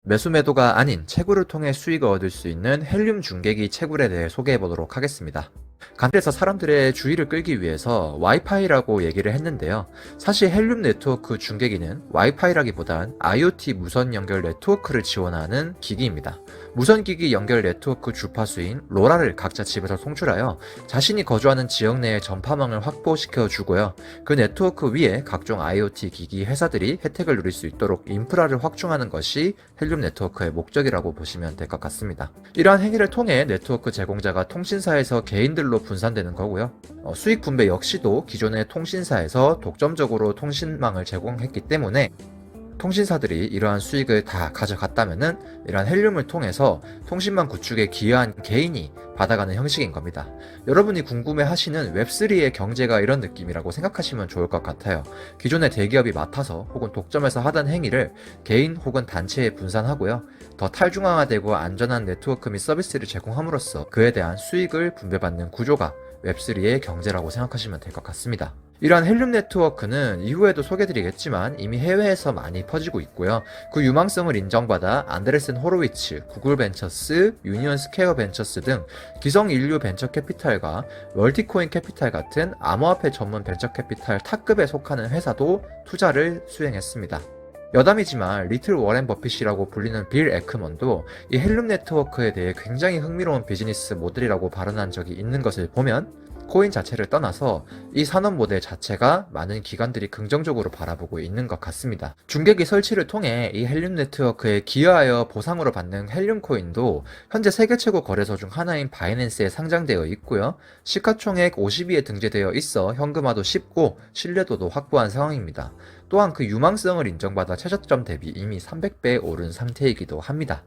매수매도가 아닌 채굴을 통해 수익을 얻을 수 있는 헬륨 중계기 채굴에 대해 소개해 보도록 하겠습니다. 간단해서 사람들의 주의를 끌기 위해서 와이파이라고 얘기를 했는데요. 사실 헬륨 네트워크 중계기는 와이파이라기보단 IoT 무선 연결 네트워크를 지원하는 기기입니다. 무선 기기 연결 네트워크 주파수인 로라를 각자 집에서 송출하여 자신이 거주하는 지역 내의 전파망을 확보시켜 주고요. 그 네트워크 위에 각종 IoT 기기 회사들이 혜택을 누릴 수 있도록 인프라를 확충하는 것이 헬륨 네트워크의 목적이라고 보시면 될 것 같습니다. 이러한 행위를 통해 네트워크 제공자가 통신사에서 개인들로 분산되는 거고요. 수익 분배 역시도 기존의 통신사에서 독점적으로 통신망을 제공했기 때문에 통신사들이 이러한 수익을 다 가져갔다면은 이러한 헬륨을 통해서 통신망 구축에 기여한 개인이 받아가는 형식인 겁니다. 여러분이 궁금해 하시는 웹3의 경제가 이런 느낌이라고 생각하시면 좋을 것 같아요. 기존의 대기업이 맡아서 혹은 독점해서 하던 행위를 개인 혹은 단체에 분산하고요. 더 탈중앙화되고 안전한 네트워크 및 서비스를 제공함으로써 그에 대한 수익을 분배받는 구조가 웹3의 경제라고 생각하시면 될 것 같습니다. 이러한 헬륨 네트워크는 이후에도 소개드리겠지만 이미 해외에서 많이 퍼지고 있고요. 그 유망성을 인정받아 안드레센 호로위츠, 구글 벤처스, 유니언 스퀘어 벤처스 등 기성 인류 벤처 캐피탈과 멀티코인 캐피탈 같은 암호화폐 전문 벤처 캐피탈 탑급에 속하는 회사도 투자를 수행했습니다. 여담이지만 리틀 워렌 버핏이라고 불리는 빌 에크먼도 이 헬륨 네트워크에 대해 굉장히 흥미로운 비즈니스 모델이라고 발언한 적이 있는 것을 보면 코인 자체를 떠나서 이 산업 모델 자체가 많은 기관들이 긍정적으로 바라보고 있는 것 같습니다. 중계기 설치를 통해 이 헬륨 네트워크에 기여하여 보상으로 받는 헬륨 코인도 현재 세계 최고 거래소 중 하나인 바이낸스에 상장되어 있고요. 시가총액 50위에 등재되어 있어 현금화도 쉽고 신뢰도도 확보한 상황입니다. 또한 그 유망성을 인정받아 최저점 대비 이미 300배 오른 상태이기도 합니다.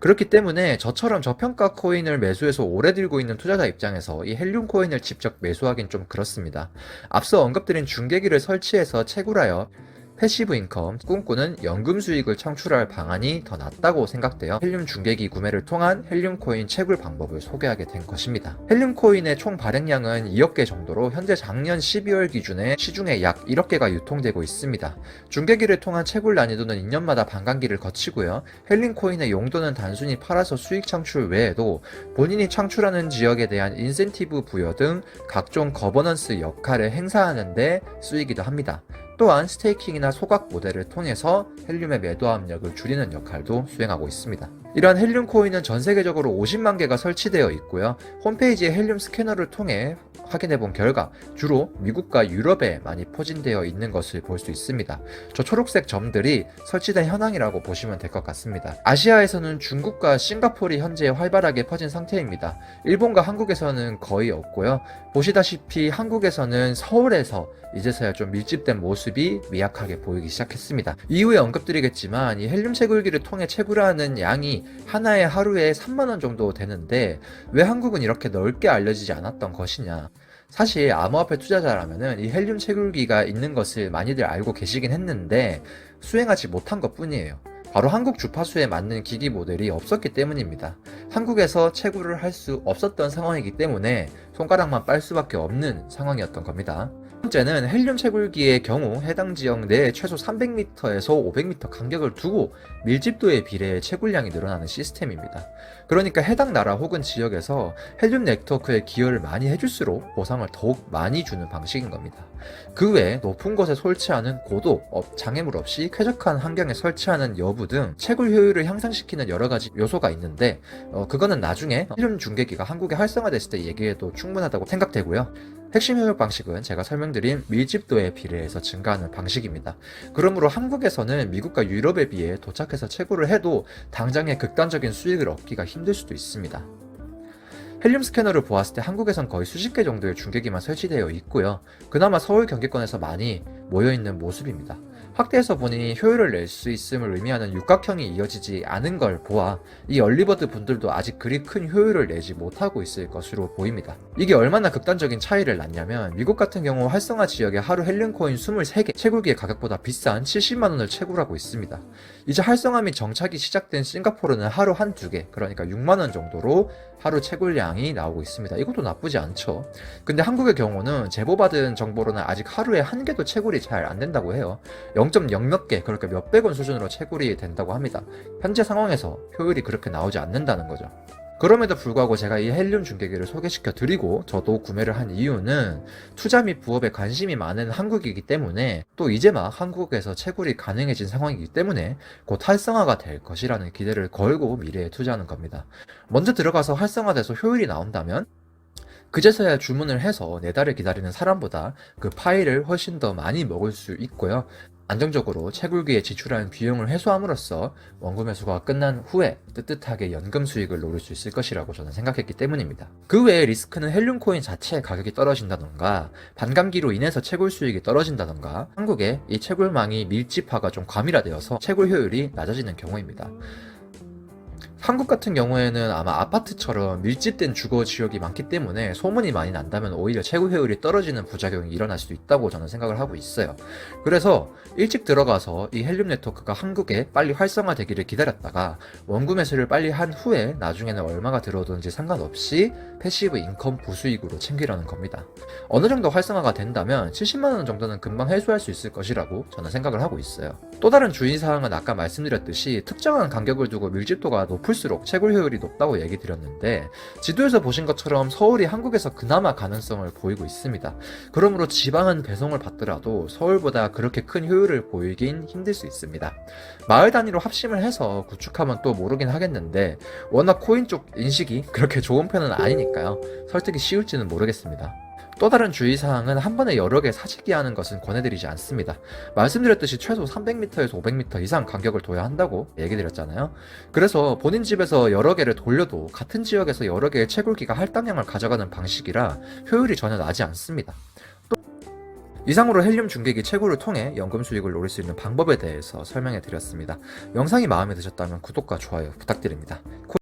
그렇기 때문에 저처럼 저평가 코인을 매수해서 오래 들고 있는 투자자 입장에서 이 헬륨 코인을 직접 매수하긴 좀 그렇습니다. 앞서 언급드린 중계기를 설치해서 채굴하여 패시브 인컴, 꿈꾸는 연금 수익을 창출할 방안이 더 낫다고 생각되어 헬륨 중계기 구매를 통한 헬륨 코인 채굴 방법을 소개하게 된 것입니다. 헬륨 코인의 총 발행량은 2억 개 정도로 현재 작년 12월 기준에 시중에 약 1억 개가 유통되고 있습니다. 중계기를 통한 채굴 난이도는 2년마다 반감기를 거치고요. 헬륨 코인의 용도는 단순히 팔아서 수익 창출 외에도 본인이 창출하는 지역에 대한 인센티브 부여 등 각종 거버넌스 역할을 행사하는 데 쓰이기도 합니다. 또한 스테이킹이나 소각 모델을 통해서 헬륨의 매도 압력을 줄이는 역할도 수행하고 있습니다. 이러한 헬륨 코인은 전 세계적으로 50만 개가 설치되어 있고요. 홈페이지에 헬륨 스캐너를 통해 확인해 본 결과 주로 미국과 유럽에 많이 포진되어 있는 것을 볼 수 있습니다. 저 초록색 점들이 설치된 현황이라고 보시면 될 것 같습니다. 아시아에서는 중국과 싱가포르이 현재 활발하게 퍼진 상태입니다. 일본과 한국에서는 거의 없고요. 보시다시피 한국에서는 서울에서 이제서야 좀 밀집된 모습이 미약하게 보이기 시작했습니다. 이후에 언급드리겠지만 이 헬륨 채굴기를 통해 채굴하는 양이 하나에 하루에 3만원 정도 되는데 왜 한국은 이렇게 넓게 알려지지 않았던 것이냐. 사실 암호화폐 투자자라면은 이 헬륨 채굴기가 있는 것을 많이들 알고 계시긴 했는데 수행하지 못한 것 뿐이에요. 바로 한국 주파수에 맞는 기기 모델이 없었기 때문입니다. 한국에서 채굴을 할 수 없었던 상황이기 때문에 손가락만 빨 수밖에 없는 상황이었던 겁니다. 첫 번째는 헬륨 채굴기의 경우 해당 지역 내에 최소 300m에서 500m 간격을 두고 밀집도에 비례해 채굴량이 늘어나는 시스템입니다. 그러니까 해당 나라 혹은 지역에서 헬륨 네트워크에 기여를 많이 해줄수록 보상을 더욱 많이 주는 방식인 겁니다. 그 외에 높은 곳에 설치하는 고도, 장애물 없이 쾌적한 환경에 설치하는 여부 등 채굴 효율을 향상시키는 여러 가지 요소가 있는데 그거는 나중에 헬륨 중계기가 한국에 활성화됐을 때 얘기해도 충분하다고 생각되고요. 핵심 효율 방식은 제가 설명드린 밀집도에 비례해서 증가하는 방식입니다. 그러므로 한국에서는 미국과 유럽에 비해 도착해서 채굴을 해도 당장의 극단적인 수익을 얻기가 힘들 수도 있습니다. 헬륨 스캐너를 보았을 때 한국에선 거의 수십 개 정도의 중계기만 설치되어 있고요. 그나마 서울 경기권에서 많이 모여있는 모습입니다. 확대해서 보니 효율을 낼 수 있음을 의미하는 육각형이 이어지지 않은 걸 보아 이 얼리버드 분들도 아직 그리 큰 효율을 내지 못하고 있을 것으로 보입니다. 이게 얼마나 극단적인 차이를 낳냐면 미국 같은 경우 활성화 지역에 하루 헬륨 코인 23개, 채굴기의 가격보다 비싼 70만원을 채굴하고 있습니다. 이제 활성화 및 정착이 시작된 싱가포르는 하루 한두 개, 그러니까 6만원 정도로 하루 채굴량이 나오고 있습니다. 이것도 나쁘지 않죠. 근데 한국의 경우는 제보받은 정보로는 아직 하루에 한 개도 채굴이 채굴이 잘 안 된다고 해요. 0.0 몇 개, 그렇게 몇백 원 수준으로 채굴이 된다고 합니다. 현재 상황에서 효율이 그렇게 나오지 않는다는 거죠. 그럼에도 불구하고 제가 이 헬륨 중계기를 소개시켜 드리고 저도 구매를 한 이유는 투자 및 부업에 관심이 많은 한국이기 때문에, 또 이제 막 한국에서 채굴이 가능해진 상황이기 때문에 곧 활성화가 될 것이라는 기대를 걸고 미래에 투자하는 겁니다. 먼저 들어가서 활성화돼서 효율이 나온다면 그제서야 주문을 해서 4달을 기다리는 사람보다 그 파일을 훨씬 더 많이 먹을 수 있고요. 안정적으로 채굴기에 지출하는 비용을 해소함으로써 원금 회수가 끝난 후에 뜨뜻하게 연금 수익을 노릴 수 있을 것이라고 저는 생각했기 때문입니다. 그 외에 리스크는 헬륨 코인 자체의 가격이 떨어진다던가, 반감기로 인해서 채굴 수익이 떨어진다던가, 한국의 이 채굴망이 밀집화가 좀 과밀화되어서 채굴 효율이 낮아지는 경우입니다. 한국 같은 경우에는 아마 아파트처럼 밀집된 주거 지역이 많기 때문에 소문이 많이 난다면 오히려 채굴 효율이 떨어지는 부작용이 일어날 수도 있다고 저는 생각을 하고 있어요. 그래서 일찍 들어가서 이 헬륨 네트워크가 한국에 빨리 활성화되기를 기다렸다가 원금 회수를 빨리 한 후에 나중에는 얼마가 들어오든지 상관없이 패시브 인컴 부수익으로 챙기려는 겁니다. 어느 정도 활성화가 된다면 70만 원 정도는 금방 회수할 수 있을 것이라고 저는 생각을 하고 있어요. 또 다른 주의사항은 아까 말씀드렸듯이 특정한 간격을 두고 밀집도가 높을수록 채굴 효율이 높다고 얘기 드렸는데, 지도에서 보신 것처럼 서울이 한국에서 그나마 가능성을 보이고 있습니다. 그러므로 지방은 배송을 받더라도 서울보다 그렇게 큰 효율을 보이긴 힘들 수 있습니다. 마을 단위로 합심을 해서 구축하면 또 모르긴 하겠는데, 워낙 코인 쪽 인식이 그렇게 좋은 편은 아니니까요. 설득이 쉬울지는 모르겠습니다. 또 다른 주의사항은 한 번에 여러 개 사재기 하는 것은 권해드리지 않습니다. 말씀드렸듯이 최소 300m에서 500m 이상 간격을 둬야 한다고 얘기 드렸잖아요. 그래서 본인 집에서 여러 개를 돌려도 같은 지역에서 여러 개의 채굴기가 할당량을 가져가는 방식이라 효율이 전혀 나지 않습니다. 이상으로 헬륨 중계기 채굴을 통해 연금 수익을 노릴 수 있는 방법에 대해서 설명해 드렸습니다. 영상이 마음에 드셨다면 구독과 좋아요 부탁드립니다.